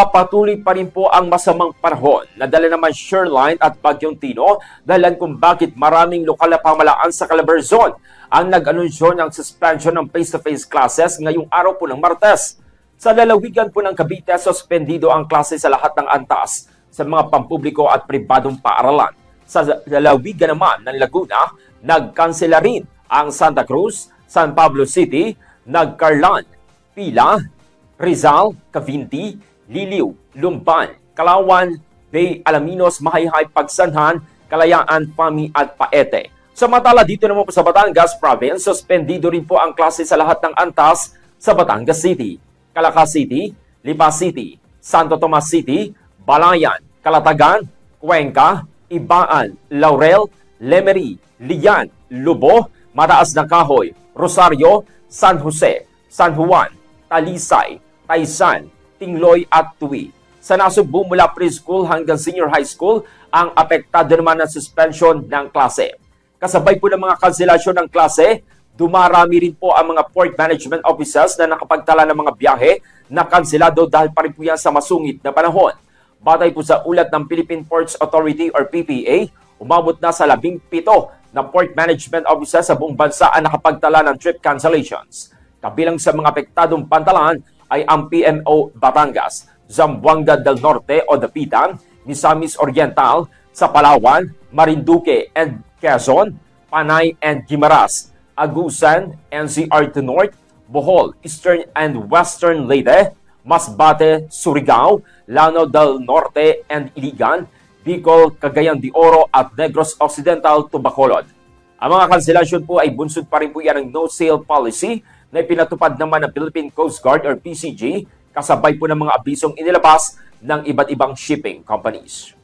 Patuloy pa rin po ang masamang panahon na dala naman Shoreline at Bagyong Tino, dahilan kung bakit maraming lokal na pamahalaan sa Calabarzon ang nag-anunsyo ng suspension ng face-to-face classes ngayong araw po ng Martes. Sa lalawigan po ng Cavite, suspendido ang klase sa lahat ng antas sa mga pampubliko at pribadong paaralan. Sa lalawigan naman ng Laguna, nagkansela rin ang Santa Cruz, San Pablo City, Nagcarlan, Pila, Rizal, Cavinti, Liliw, Lumban, Kalawan, Bay, Alaminos, Mahayhay, Pagsanhan, Kalayaan, Pami at Paete. Samantala dito naman po sa Batangas Province, suspendido rin po ang klase sa lahat ng antas sa Batangas City, Calaca City, Lipa City, Santo Tomas City, Balayan, Calatagan, Cuenca, Ibaan, Laurel, Lemery, Lian, Lubo, Mataas na Kahoy, Rosario, San Jose, San Juan, Talisay, Taysan, Tingloy at Tuwi. Sa Nasugbu mula preschool hanggang senior high school, ang apektado naman ng suspension ng klase. Kasabay po ng mga kanselasyon ng klase, dumarami rin po ang mga port management officers na nakapagtala ng mga biyahe na kanselado dahil pa rin po yan sa masungit na panahon. Batay po sa ulat ng Philippine Ports Authority or PPA, umabot na sa 17 na port management officers sa buong bansa ang nakapagtala ng trip cancellations. Kabilang sa mga apektadong pantalan ay ang PMO Batangas, Zamboanga del Norte o Dapitan, Misamis Oriental, sa Palawan, Marinduque and Quezon, Panay and Guimaras, Agusan, NCR to North, Bohol, Eastern and Western Leyte, Masbate, Surigao, Lanao del Norte and Iligan, Bicol, Cagayan de Oro at Negros Occidental to Bacolod. Ang mga kanselasyon po ay bunsod pa rin po yan ng no-sale policy na ipinatupad naman ng Philippine Coast Guard or PCG kasabay po ng mga abisong inilabas ng iba't ibang shipping companies.